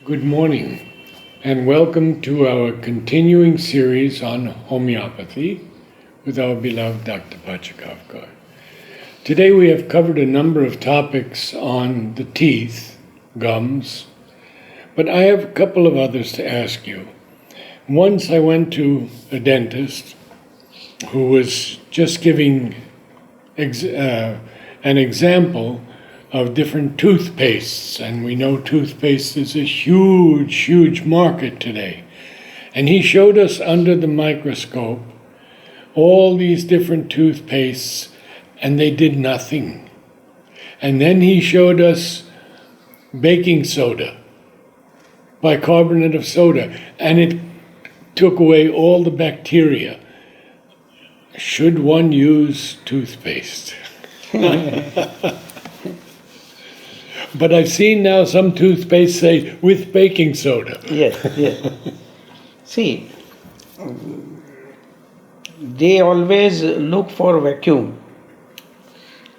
Good morning, and welcome to our continuing series on homeopathy with our beloved Dr. Pachegaonkar. Today we have covered a number of topics on the teeth, gums, but I have a couple of others to ask you. Once I went to a dentist who was just giving an example of different toothpastes, and we know toothpaste is a huge market today. And he showed us under the microscope all these different toothpastes, and they did nothing. And then he showed us baking soda, bicarbonate of soda, and it took away all the bacteria. Should one use toothpaste? But I've seen now some toothpaste say with baking soda. Yes. See, they always look for vacuum,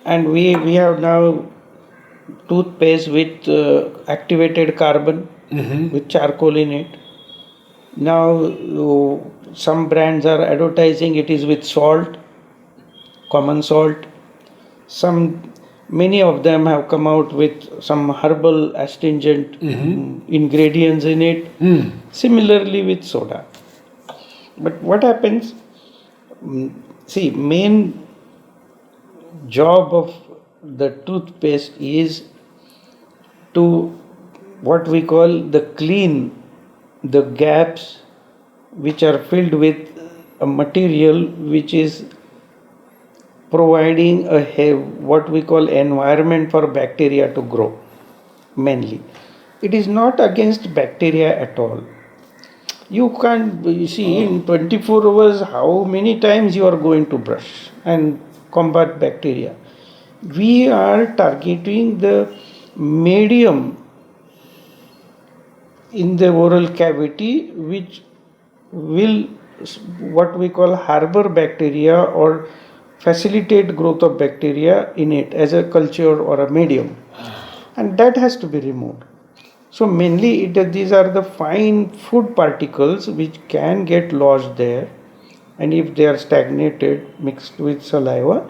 and we have now toothpaste with activated carbon with charcoal in it. Now some brands are advertising it is with salt, common salt. Many of them have come out with some herbal astringent ingredients in it. Similarly with soda. But what happens? See, main job of the toothpaste is to what we call the clean the gaps which are filled with a material which is providing what we call environment for bacteria to grow mainly. It is not against bacteria at all. You can't see in 24 hours how many times you are going to brush and combat bacteria. We are targeting the medium in the oral cavity which will what we call harbor bacteria or facilitate growth of bacteria in it as a culture or a medium, and that has to be removed. So mainly these are the fine food particles which can get lodged there, and if they are stagnated mixed with saliva,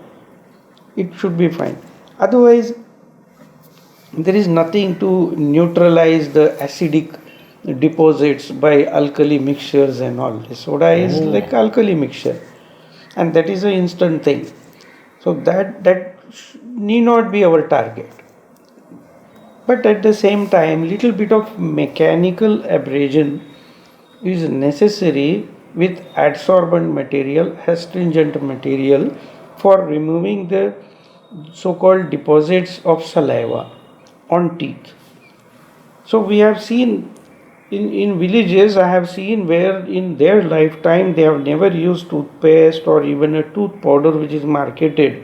it should be fine. Otherwise there is nothing to neutralize the acidic deposits by alkali mixtures and all. Soda is like alkali mixture, and that is an instant thing. So that need not be our target. But at the same time, little bit of mechanical abrasion is necessary with adsorbent material, astringent material for removing the so-called deposits of saliva on teeth. So we have seen in villages, I have seen where in their lifetime they have never used toothpaste or even a tooth powder which is marketed.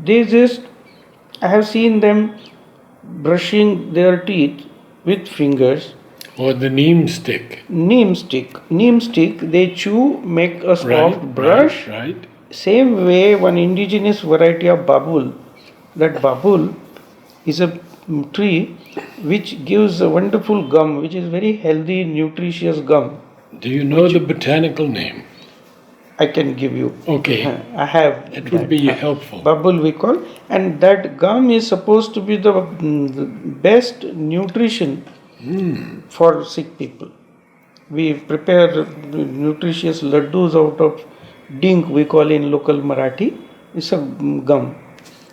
I have seen them brushing their teeth with fingers. Or the neem stick. Neem stick, they chew, make a soft brush. Right. Same way one indigenous variety of babul. That babul is a tree which gives a wonderful gum, which is very healthy, nutritious gum. Do you know the botanical name? I can give you. Okay. I have. It would be helpful. Babul we call, and that gum is supposed to be the best nutrition for sick people. We prepare nutritious laddus out of dink, we call in local Marathi. It's a gum.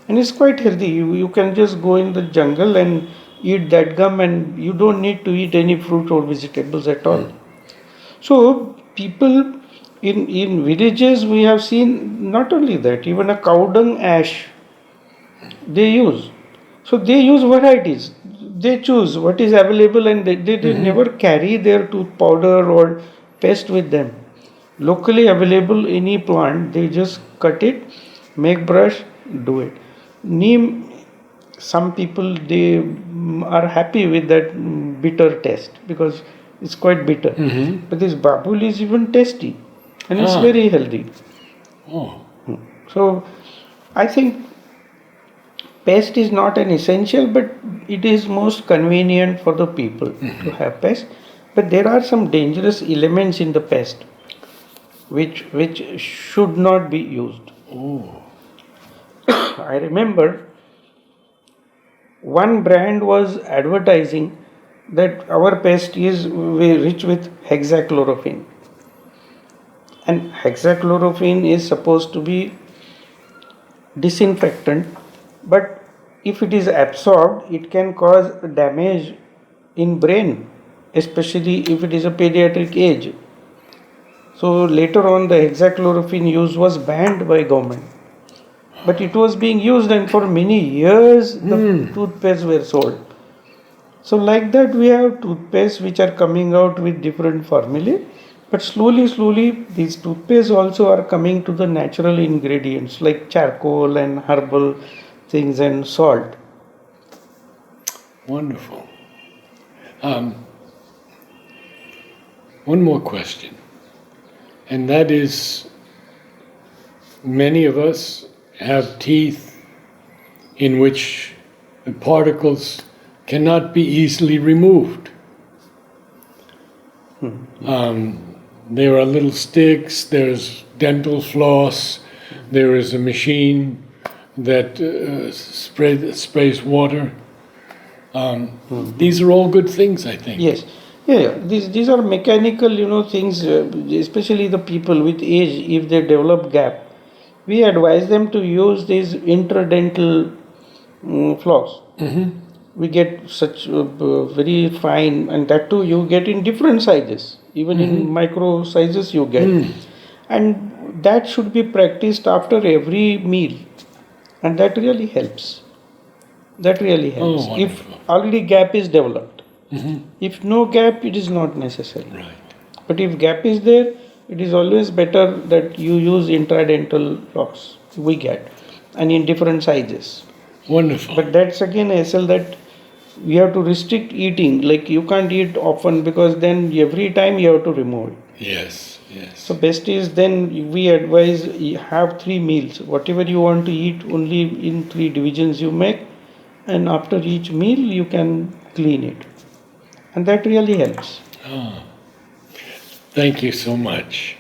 And it's quite healthy. You can just go in the jungle and eat that gum, and you don't need to eat any fruit or vegetables at all. So people in villages, we have seen not only that, even a cow dung ash they use. So they use varieties. They choose what is available, and they never carry their tooth powder or paste with them. Locally available any plant, they just cut it, make brush, do it. Neem, some people they are happy with that bitter taste because it's quite bitter. But this babul is even tasty, and it's very healthy. So I think paste is not an essential, but it is most convenient for the people to have pest, but there are some dangerous elements in the pest which should not be used. Oh. I remember one brand was advertising that our pest is rich with hexachlorophene, and hexachlorophene is supposed to be disinfectant, but if it is absorbed it can cause damage in brain, especially if it is a pediatric age. So later on the hexachlorophene use was banned by government, but it was being used, and for many years the toothpastes were sold. So like that we have toothpastes which are coming out with different formulae, but slowly these toothpastes also are coming to the natural ingredients like charcoal and herbal things and salt. Wonderful. One more question, and that is, many of us have teeth in which the particles cannot be easily removed. There are little sticks, there's dental floss, there is a machine that sprays water. These are all good things, I think. Yes, yeah. These are mechanical, things. Especially the people with age, if they develop gap, we advise them to use these intradental floss. We get such very fine, and that too you get in different sizes, even in micro sizes you get, and that should be practiced after every meal, and that really helps. That really helps. Oh, If wonderful. already gap is developed. If no gap, it is not necessary. Right. But if gap is there, it is always better that you use intradental floss. We get, and in different sizes. Wonderful. But that's again a SL that we have to restrict eating. Like you can't eat often because then every time you have to remove it. Yes, yes. So best is then we advise you have 3 meals. Whatever you want to eat, only in 3 divisions you make, and after each meal you can clean it, and that really helps. Thank you so much.